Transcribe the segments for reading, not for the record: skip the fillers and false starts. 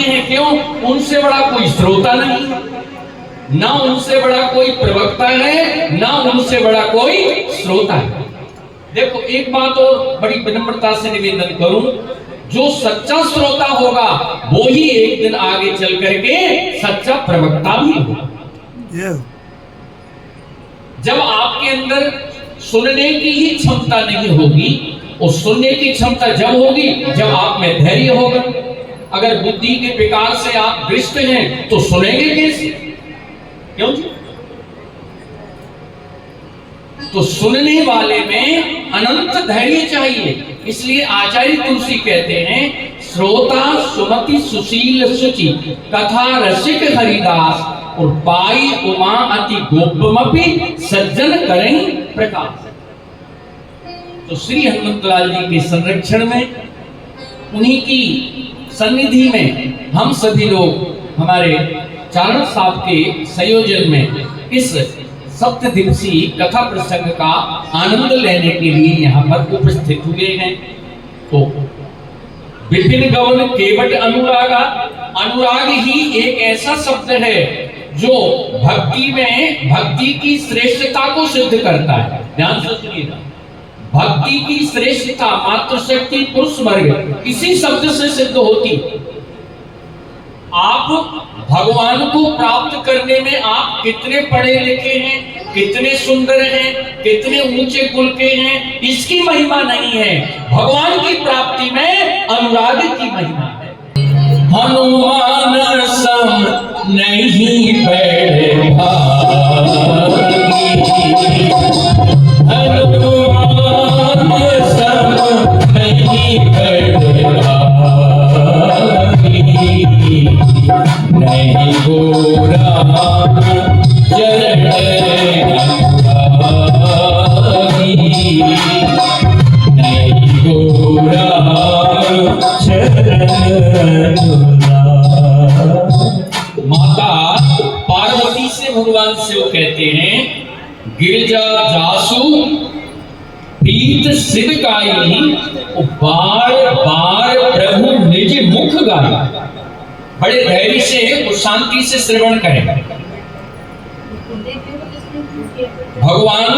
हैं। क्यों? उनसे बड़ा कोई श्रोता नहीं, ना उनसे बड़ा कोई प्रवक्ता है, ना उनसे बड़ा कोई श्रोता है। देखो एक बात और बड़ी विनम्रता से निवेदन करूं, जो सच्चा श्रोता होगा वो ही एक दिन आगे चल करके सच्चा प्रवक्ता भी होगा। जब आपके अंदर सुनने की ही क्षमता नहीं होगी, और सुनने की क्षमता जब होगी जब आप में धैर्य होगा। अगर बुद्धि के विकार से आप ग्रस्त हैं तो सुनेंगे कैसे? क्यों जी? तो सुनने वाले में अनंत धैर्य चाहिए। इसलिए आचार्य तुलसी कहते हैं, श्रोता सुमति सुशील सुचि कथा रसिक हरिदास, और पाई उमा अति गोपमपि सज्जन करें प्रकाश। तो श्री हनुमंतलाल जी के संरक्षण में, उन्हीं की सन्निधि में हम सभी लोग हमारे चारण साहब के संयोजन में इस सप्त दिवसीय कथा प्रसंग का आनंद लेने के लिए यहाँ पर उपस्थित हुए हैं। तो विपिन गवन केवट अनुरागा, अनुराग ही एक ऐसा शब्द है जो भक्ति में भक्ति की श्रेष्ठता को सिद्ध करता है। ध्यान से सुनिएगा, भक्ति की श्रेष्ठता मातृशक्ति पुरुष वर्ग इसी शब्द से सिद्ध होती। आप भगवान को प्राप्त करने में आप कितने पढ़े लिखे हैं, कितने सुंदर हैं, कितने ऊंचे कुल के हैं, इसकी महिमा नहीं है। भगवान की प्राप्ति में अनुराग की महिमा है। हनुमान सम नहीं बैठे भागी, हनुमान सम नहीं बैठे भागी, नहीं गोरा चरण अनुरागी, नहीं गोरा चरण माता पार्वती से भगवान से वो कहते हैं, गिरजा जासु प्रीत सिद्ध गाई, बार बार प्रभु निज मुख गाई। बड़े धैर्य से और शांति से श्रवण करें। भगवान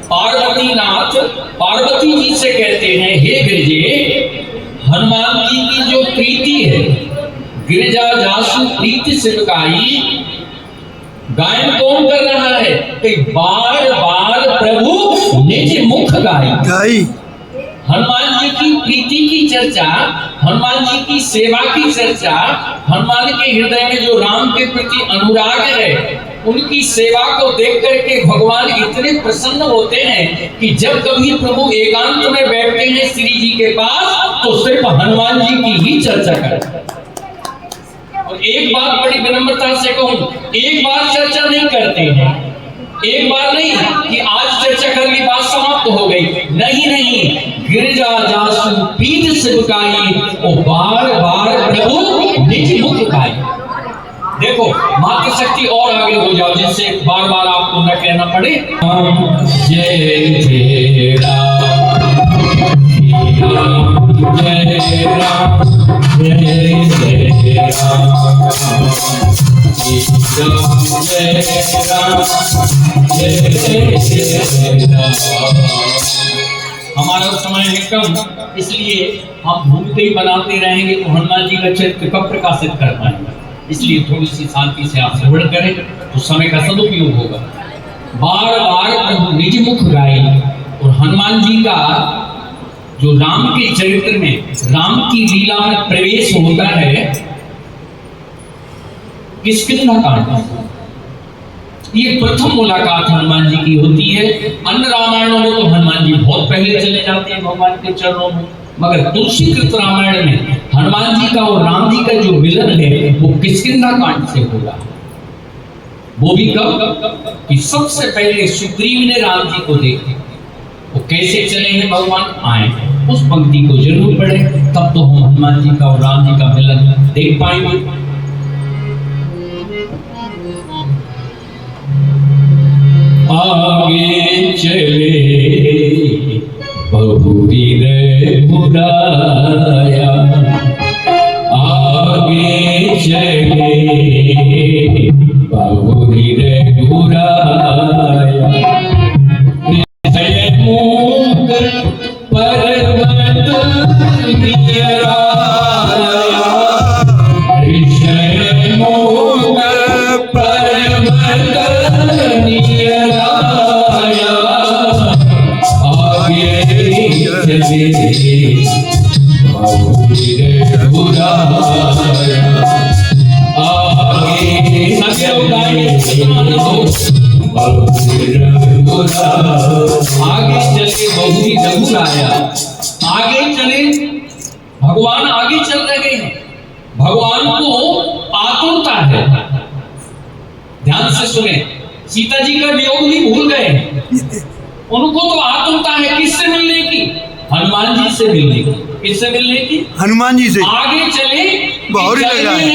पार्वतीनाथ पार्वती जी से कहते हैं, हे गिरजे, हनुमान जी की जो प्रीति है, गिरजा जासु प्रीति सिवकाई, गायन कौन कर रहा है? कि बार बार प्रभु निज मुख गाई। हनुमान जी की प्रीति की चर्चा, हनुमान जी की सेवा की चर्चा, हनुमान के हृदय में जो राम के प्रति अनुराग है, उनकी सेवा को देख करके भगवान इतने प्रसन्न होते हैं कि जब कभी प्रभु एकांत में बैठते हैं श्री जी के पास, तो सिर्फ हनुमान जी की ही चर्चा करते हैं। और एक बात बड़ी विनम्रता से कहूं, एक बार चर्चा नहीं करते हैं, एक बार नहीं कि आज चर्चा कर ली बात समाप्त हो गई, नहीं नहीं, गिरजा जासु प्रीत सिवकाई, और बार बार प्रभु निज मुख गाई। देखो मातृशक्ति और आगे हो जाओ, जिससे बार बार आपको न कहना पड़े। जय जय राम, जय राम, जय जय राम, हमारा समय है कम, इसलिए हम भूलते ही बनाते रहेंगे तो हनुमान जी का चरित्र कब प्रकाशित कर पाएंगे। इसलिए थोड़ी सी शांति से आप श्रवण करें तो समय का सदुपयोग होगा। बार बार प्रभु निज मुख गाई, और हनुमान जी का जो राम के चरित्र में, राम की लीला में प्रवेश होता है किष्किंधा कांड। ये प्रथम मुलाकात हनुमान जी की होती है। अन्य रामायणों में तो हनुमान जी बहुत पहले चले जाते हैं भगवान के चरणों में, मगर तुलसी कृत रामायण में हनुमान जी का और राम जी का जो मिलन है वो किष्किंधा कांड से होगा। वो भी कब? कि सबसे पहले सुग्रीव ने राम जी को देखा, वो कैसे चले हैं भगवान आए, उस पंक्ति को जरूर पढ़े, तब तो हम हनुमान जी का और राम जी का मिलन देख पाएंगे। आगे चले बहुवीर बुलाया, आगे आगे चले बहुरी रघुराया। आगे चले, भगवान आगे चल रहे हैं। भगवान को आतुरता है। ध्यान से सुने, सीता जी का वियोग भी भूल गए। उनको तो आतुरता है किससे मिलने की? हनुमान जी से मिलने की। किससे मिलने की? हनुमान जी से। आगे चले, बहुरी लग रहा है।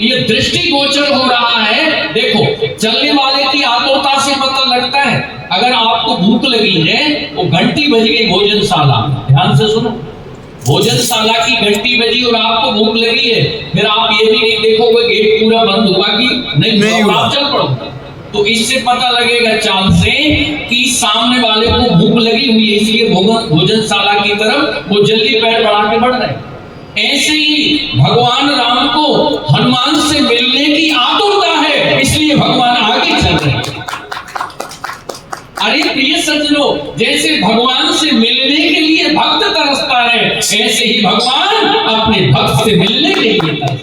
ये दृष्टि गोचर हो रहा है। देखो, चलने वाले की आतुरता से पता लगता है। अगर आपको भूख लगी है, वो घंटी बज गई भोजनशाला, ध्यान से सुनो, भोजनशाला की घंटी बजी और आपको भूख लगी है, फिर आप ये भी नहीं देखोगे गेट पूरा बंद हुआ कि नहीं हुआ, आप चल पड़ो। तो इससे पता लगेगा चाल से कि सामने वाले को भूख लगी हुई है, इसलिए भोजनशाला की तरफ वो जल्दी पैर बढ़ा के बढ़ रहे हैं। ऐसे ही भगवान राम को हनुमान से मिलने की आतुरता है, इसलिए भगवान आगे चल रहे हैं। अरे प्रिय सज्जनों, जैसे भगवान से मिलने के लिए भक्त तरसता है, ऐसे ही भगवान अपने भक्त से मिलने के लिए तरसता है।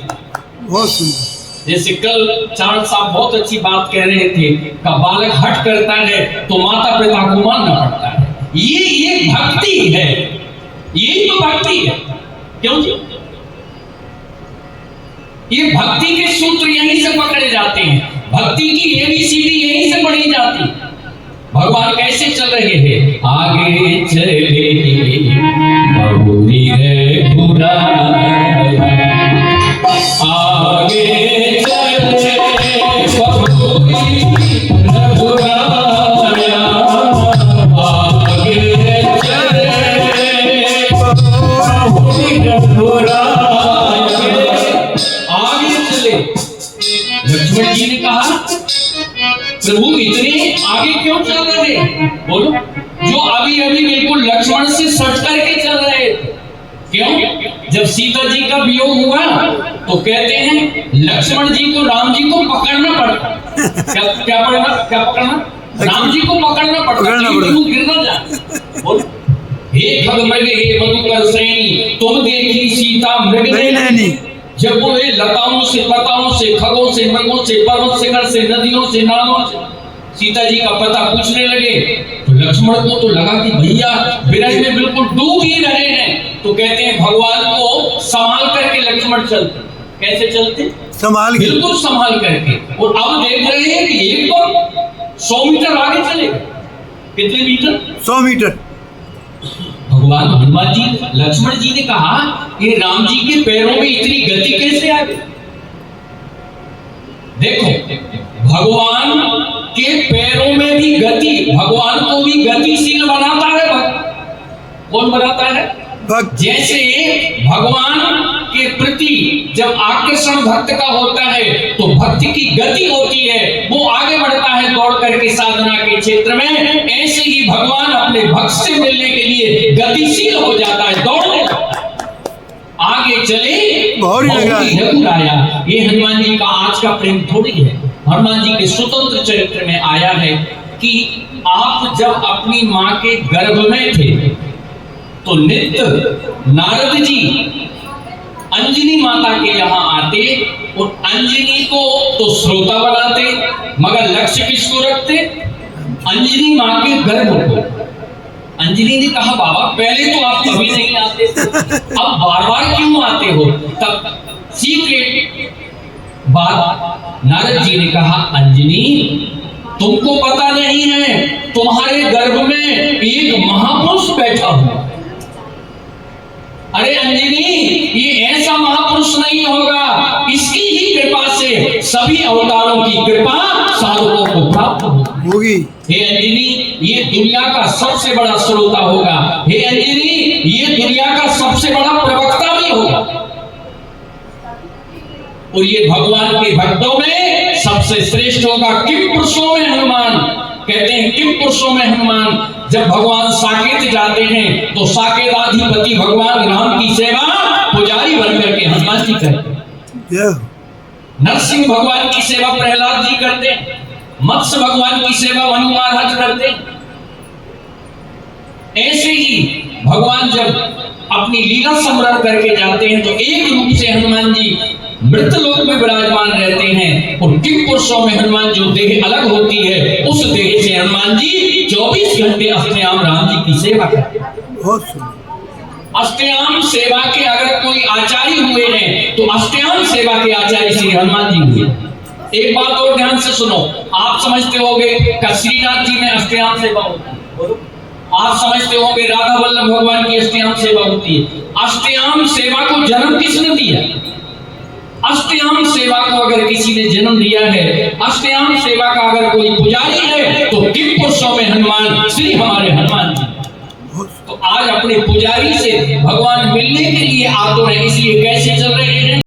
बहुत सुंदर। जैसे कल चारण साहब बहुत अच्छी बात कह रहे थे कि बालक हट करता है तो माता पिता को मानना पड़ता है। ये भक्ति है, यही तो भक्ति है। क्यों जी? ये भक्ति के सूत्र यहीं से पकड़े जाते हैं, भक्ति की ABCD यहीं से पढ़ी जाती है। भगवान कैसे चल रहे हैं? आगे चले बहुरी रघुराया, आगे चले बहुरी रघुराया, आगे चले बहुरी रघुराया। आगे चले, लक्ष्मण जी ने कहा प्रभु इतने आगे क्यों चल रहे हैं? बोलो, जो अभी अभी बिल्कुल लक्ष्मण से सट करके चल रहे थे। क्यों? जब सीता जी का वियोग हुआ तो कहते हैं लक्ष्मण जी को राम जी को पकड़ना पड़ता। क्या पकड़ना? राम जी को पकड़ना पड़ता, गिर ना जाए। बोलो, हे खगमृग हे मधुकर श्रेणी, तुम देखी सीता मृग नैनी। जब वो ये लताओं से, पताओं से, खगों से, मृगों से, पर्वत शिखर से, नदियों से, नालों से सीता जी का पता पूछने लगे, तो लक्ष्मण को तो लगा कि भैया विरह में बिल्कुल डूब ही रहे हैं। तो कहते हैं भगवान को संभाल करके लक्ष्मण चलते। कैसे चलते? संभाल के, बिल्कुल संभाल करके। और अब देख रहे हैं कि एक बार 100 मीटर आगे चले। कितने मीटर? 100 मीटर। भगवान हनुमान जी, लक्ष्मण जी ने कहा कि राम जी के पैरों में इतनी गति कैसे आ गई? देखो, भगवान के पैरों में भी गति, भगवान को भी गतिशील बनाता है भक्त। कौन बनाता है? भक्त। जैसे भगवान के प्रति जब आकर्षण भक्त का होता है तो भक्त की गति होती है, वो आगे बढ़ता है दौड़ करके साधना के क्षेत्र में। ऐसे ही भगवान अपने भक्त से मिलने के लिए गतिशील हो जाता है, दौड़ने लगता है। आगे चले बहुरी रघुराया। ये हनुमान जी का आज का प्रेम थोड़ी है। हनुमान जी के स्वतंत्र चरित्र में आया है कि आप जब अपनी माँ के गर्भ में थे तो नित्य नारद जी अंजनी माता के यहाँ आते और अंजनी को तो श्रोता बनाते, मगर लक्ष्य किसको रखते? अंजनी माँ के गर्भ को। अंजनी ने कहा बाबा पहले तो आप कभी नहीं आते, अब बार बार क्यों आते हो? तब सीक्रेट बात नारद जी ने कहा, अंजनी तुमको पता नहीं है तुम्हारे गर्भ में एक महापुरुष बैठा हुआ। अरे अंजनी, ये ऐसा महापुरुष नहीं होगा, इसकी ही कृपा से सभी अवतारों की कृपा साधकों को प्राप्त होगी। हे अंजनी, ये दुनिया का सबसे बड़ा श्रोता होगा। हे अंजनी, ये दुनिया का सबसे बड़ा प्रवक्ता भी होगा। और ये भगवान के भक्तों में सबसे श्रेष्ठ होगा। किम पुरुषों में हनुमान, कहते हैं किम पुरुषों में हनुमान। जब भगवान साकेत जाते हैं तो साकेताधिपति भगवान राम की सेवा पुजारी बनकर के हनुमान जी करते हैं। नरसिंह भगवान की सेवा प्रहलाद जी करते हैं, मत्स्य भगवान की सेवा मनु महाराज करते हैं। ऐसे ही भगवान जब अपनी लीला स्मरण करके जाते हैं तो एक रूप से हनुमान जी मृत लोक में विराजमान रहते हैं। और किम पुरुषों में हनुमान जो देह अलग होती है, उस देह से हनुमान जी 24 घंटे अष्टयाम राम जी की सेवा करते हैं। बहुत सुंदर। अष्टयाम सेवा के अगर कोई आचार्य हुए हैं तो अष्टयाम सेवा के आचार्य श्री हनुमान जी हुए। एक बात और ध्यान से सुनो, आप समझते होंगे कि श्रीनाथ जी में अष्टयाम सेवा होती है, आप समझते होंगे राधा वल्लभ भगवान की अष्टयाम सेवा होती है। अष्टयाम सेवा को जन्म किसने दिया? अष्टयाम सेवा को अगर किसी ने जन्म दिया है, अष्टयाम सेवा का अगर कोई पुजारी है तो किम पुरुषों में हनुमान श्री हमारे हनुमान जी। तो आज अपने पुजारी से भगवान मिलने के लिए आतुर है, इसलिए कैसे चल रहे हैं?